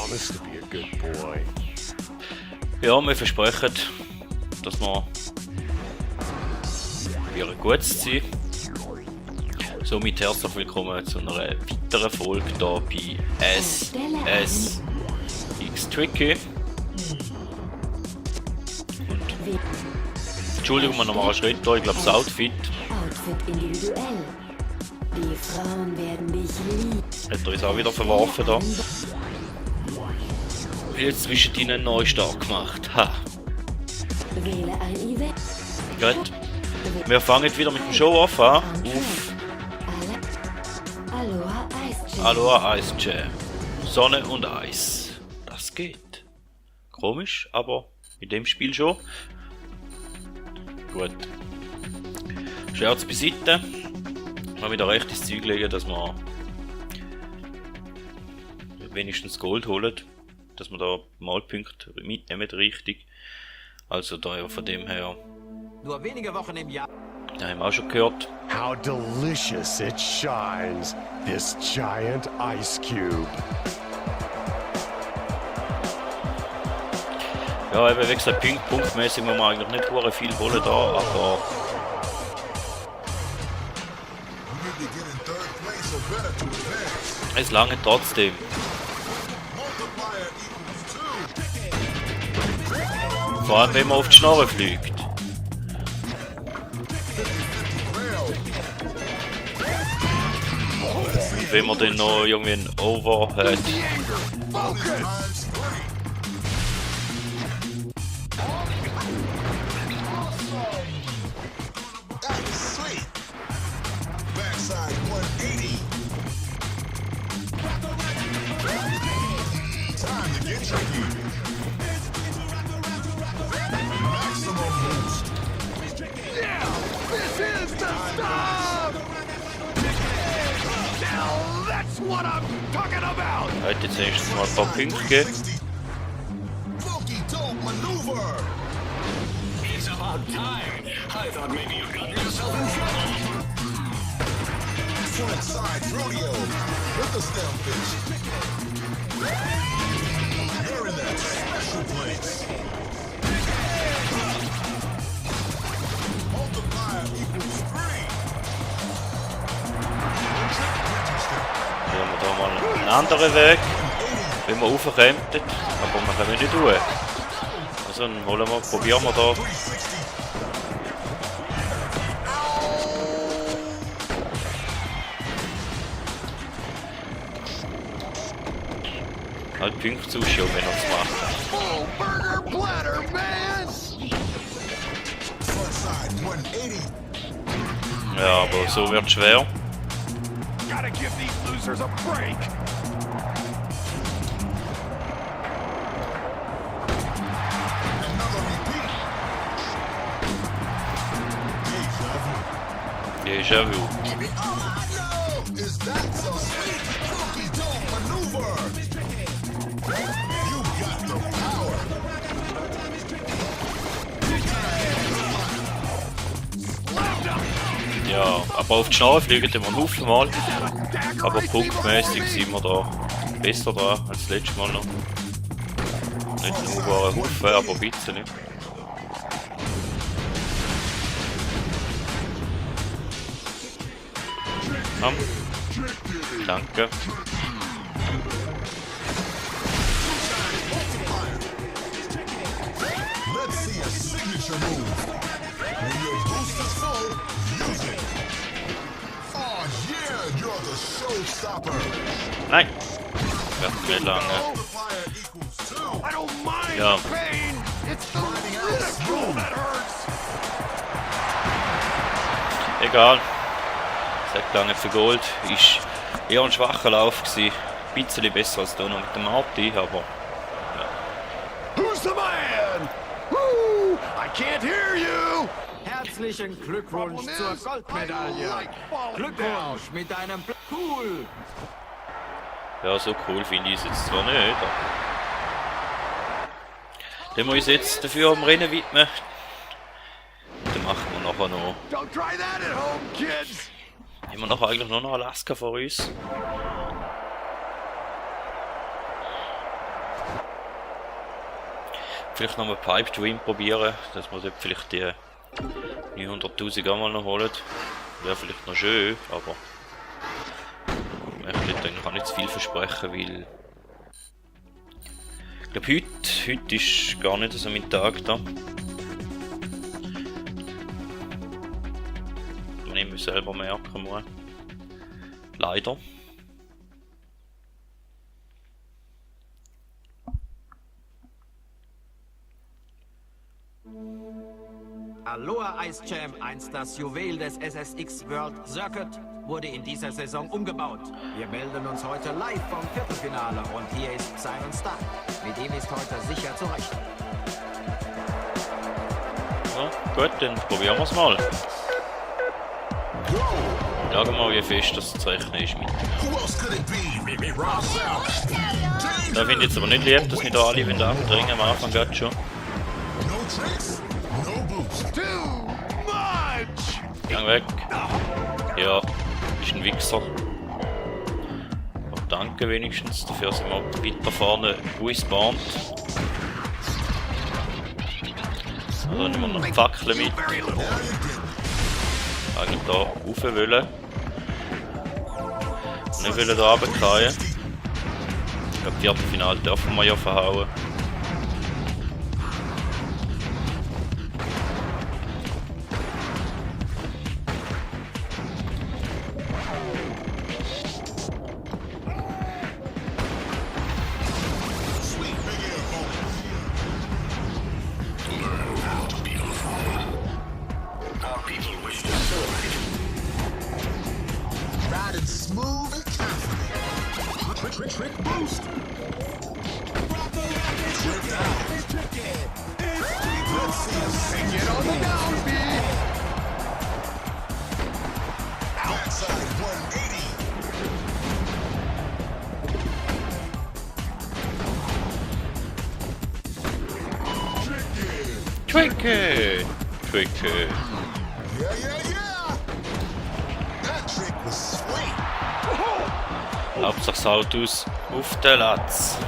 promise to be a good boy. Ja, wir versprechen, dass wir wieder gut sein. Somit herzlich willkommen zu einer weiteren Folge hier bei SSX Tricky. Und Entschuldigung, wir nochmal einen Schritt da, ich glaube das Outfit. Outfit individuell. Die Frauen werden dich lieben. Hat er uns auch wieder verworfen da. Jetzt zwischen ihnen neu stark gemacht. Ha. Wähle ein Event. Gut. Wir fangen wieder mit dem Show-Off an. Aloha Ice Jam. Aloha Ice Jam. Sonne und Eis. Das geht. Komisch, aber in dem Spiel schon. Gut. Scherz beiseite. Mal wieder recht ins Zeug legen, dass wir wenigstens Gold holen. Dass wir da Malpunkte mitnehmen, richtig. Also da von dem her. Nur wenige Wochen im Jahr. Da haben wir auch schon gehört. How delicious it shines, this giant ice cube. Ja, eben wie gesagt, punktmäßig müssen wir eigentlich nicht sehr viel holen da, aber es lange trotzdem. Vor allem wenn man auf die Schnorre fliegt. Und wenn man dann noch irgendwie einen Over hat. Heute jetzt erstens mal ein paar Punkte geben. It's about time. I thought maybe you got yourself in trouble. Frontside rodeo with the stemfish. You're in that special place. Multiplier equals 3. Dann haben wir da mal einen anderen Weg, wenn wir raufkommen, aber wir können nicht durch. Also dann holen wir, probieren wir da. Halt Punkte zuschauen, wenn wir es machen. Burger platter, man! Frontside 180. Ja, aber so wird es schwer. Gotta give these losers a break. Another repeat. Deja vu. Déjà vu. Baby, all I know is that's a sweet cookie dough maneuver. You got the power. Ja, aber auf die Schnarre fliegen wir einen Haufen mal. Aber punktmäßig sind wir da besser dran als das letzte Mal noch. Nicht nur ein Haufen, aber ein bisschen. Danke. Let's see a signature move. When your boost is full, use it. Oh yeah, you're the showstopper. Nein! Wird nicht lange. Multiplier equals 2. I don't mind Ja. the pain. It's the ridicule that hurts. Egal. Sagt lange für Gold. Ist eher ein schwacher Lauf gewesen. Ein bisschen besser als hier noch mit dem Marty, aber Who's the man? Woo! I can't hear you. Herzlichen Glückwunsch zur Goldmedaille. Glückwunsch mit deinem Cool. ja, so cool finde ich es jetzt zwar nicht. Aber dann muss ich uns jetzt dafür am Rennen widmen. Dann machen wir nachher noch. Don't try that at home, kids. Haben wir nachher eigentlich nur noch Alaska vor uns? Vielleicht noch mal Pipe Dream probieren, dass wir dort vielleicht die 900.000 auch mal noch holen. Wäre vielleicht noch schön, aber ich möchte eigentlich auch nicht zu viel versprechen, weil ich glaube heute ist gar nicht so mein Tag da. Wenn ich mir selber merken muss. Leider. Aloha Ice Champ, einst das Juwel des SSX World Circuit, wurde in dieser Saison umgebaut. Wir melden uns heute live vom Viertelfinale und hier ist Simon Stark. Mit ihm ist heute sicher zu rechnen. Ja, gut, dann probieren wir es mal. Schauen wir mal, wie fest das zu rechnen ist mit. Da finde ich jetzt aber nicht lieb, dass wir da alle abdringen am Anfang gerade schon. Gang weg. Ja, ist ein Wichser. Aber danke wenigstens, dafür sind wir weiter vorne respawned. Also nehmen wir noch die Fackeln mit. Eigentlich da rauf wollen. Nicht wollen da runterfallen. Ich glaube, Viertelfinale dürfen wir ja verhauen. Tricky! Hauptsache das Auto auf den Latz.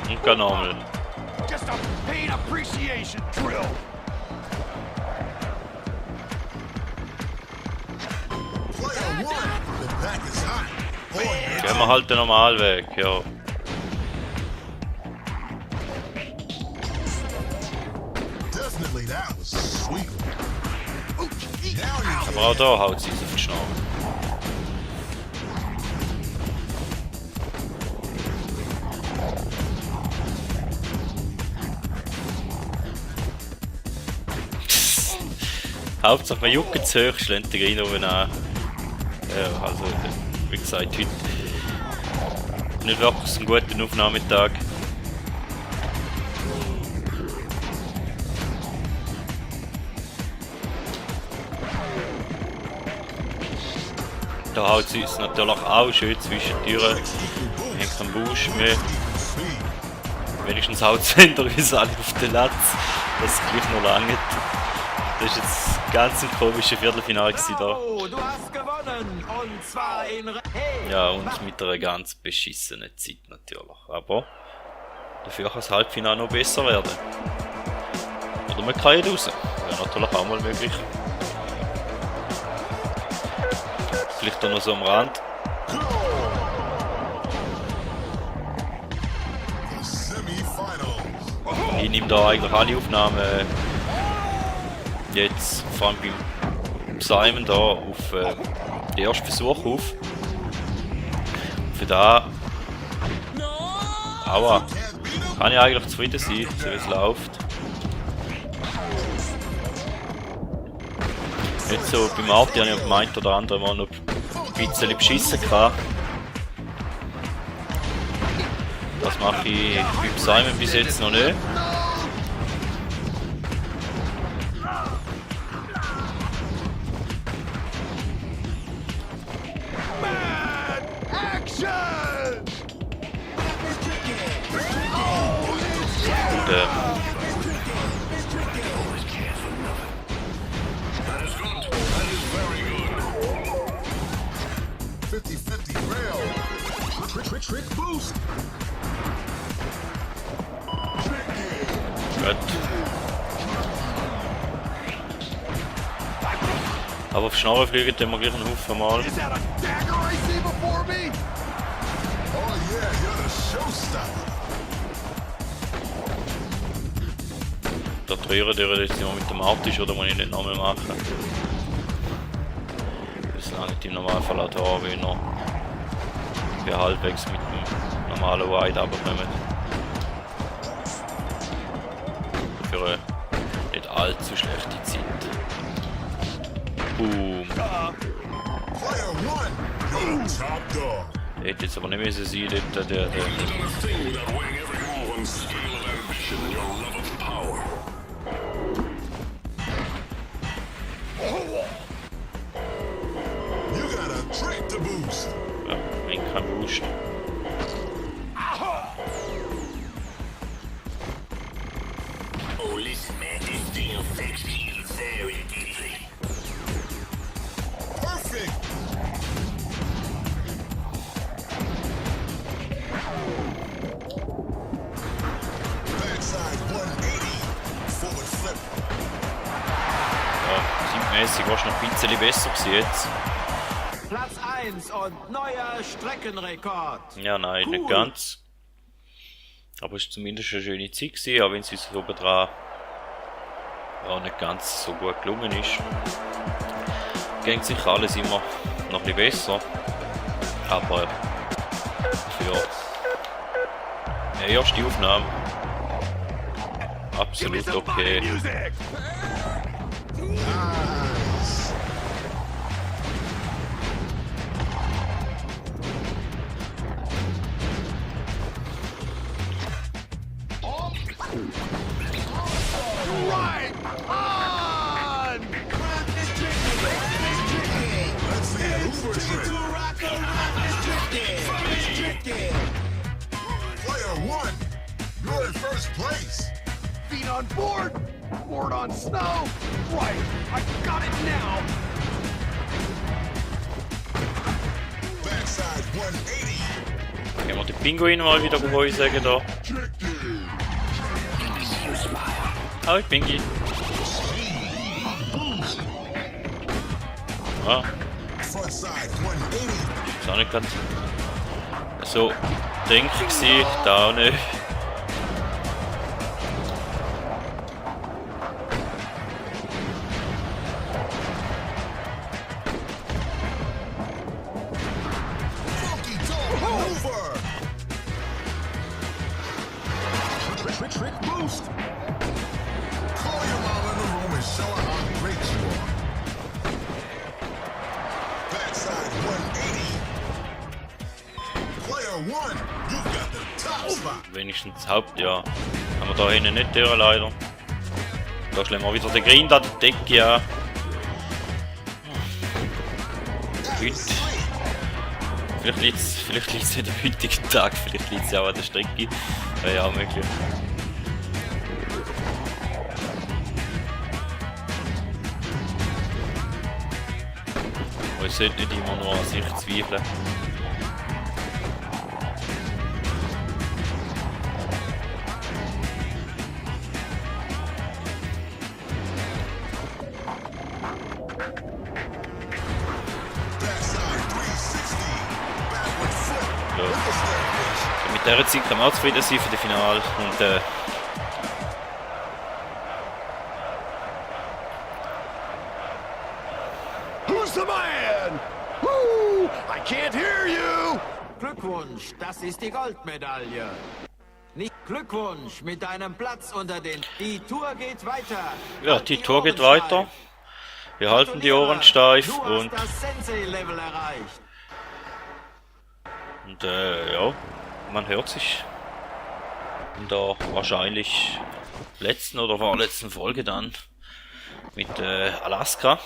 Und geh nochmal. Just a pain appreciation drill. Gehen wir halt den Normalweg, ja. Aber auch da haut sie auf die Schnauze. Hauptsache man juckt zu hoch, schlägt den rein oben an. Ja, also wie gesagt, heute nicht wirklich ein guter Aufnahmetag. Da haut sie uns natürlich auch schön zwischen die Türen. Hängt am Busch mehr. Wenigstens haut es hinter uns alle auf den Latz, dass es gleich noch lange. Das war jetzt ganz ein komisches Viertelfinale da. Oh, du hast gewonnen! Und zwar in hey, Ja, und mit einer ganz beschissenen Zeit natürlich. Aber dafür kann das Halbfinale noch besser werden. Oder man kann raus. Wäre natürlich auch mal möglich. Vielleicht auch noch so am Rand. Ich nehme da eigentlich alle Aufnahmen jetzt, vor allem beim Simon da, auf den ersten Versuch auf. Für da aua, kann ich eigentlich zufrieden sein, so wie es läuft. Jetzt so beim Arti habe ich auf dem einen oder anderen Mal noch ein bisschen beschissen gehabt. Das mache ich beim Simon bis jetzt noch nicht. Gut. Aber auf Schnarren fliegen tun wir gleich einen Haufen mal. Is that a dagger I see before me? Oh yeah, you're the showstopper. Da drehen die jetzt immer mit dem Artisch oder muss ich nicht nochmal machen? Das lange im Normalfall auch da, wenn wir halbwegs mit dem normalen Wide runterkommen. Für eine nicht allzu schlechte Zeit. Boom. Player one, you're top dog. Hätte jetzt aber nicht müssen sein, dort der. You've done a thing without weighing every move on the scale of ambition and your love of power. You got a trick to boost. Ja, wenn kein Boost. Oh, listen, man, this thing affects you very deeply. Perfect. Backside 180. Forward flip. Ja, zeitmäßig war es noch ein bisschen besser gewesen jetzt. Platz 1 und neuer Streckenrekord. Ja, nein, nicht ganz. Aber es war zumindest eine schöne Zeit gewesen, auch wenn es uns oben dran ja, nicht ganz so gut gelungen ist. Geht sicher alles immer noch ein bisschen besser. Aber für eine erste Aufnahme absolut okay. Music! Nice. Right on! Let's see an Uber trick. Player one, you're in first place. Feet on board! Board on snow! Right! I got it now! Backside 180. Können wir den Pinguin mal wieder Beweis sagen da. Hallo Pinguin. Ah, Frontside 180. ist auch nicht ganz so denke ich sie, da auch nicht. Funky dog maneuver. Trick boost. Call your mom in the room and show her how great you are. Backside 180. Player one, you've got the top spot. Wenigstens Hauptjahr. Haben wir da hinten nicht durch, leider. Da schlagen wir wieder den Grind an die Decke an. Heute. Vielleicht liegt es an dem heutigen Tag, vielleicht liegt es auch an der Strecke. Wäre ja auch möglich. Aber ich sollte nicht immer nur an sich zweifeln. Backside 360. Backward flip. Ja. With the staircase. Mit dieser Zeit kann man auch zufrieden sein für das Finale. Und Who's the man? Woo! I can't hear you! Glückwunsch, das ist die Goldmedaille. Nicht Glückwunsch mit deinem Platz unter den... Die Tour geht weiter. ja, Halt die Tour Ohren geht steif. weiter. Wir halten die Ohren steif Du und hast das Sensei-Level erreicht. ja, man hört sich in der wahrscheinlich letzten oder vorletzten Folge dann mit Alaska.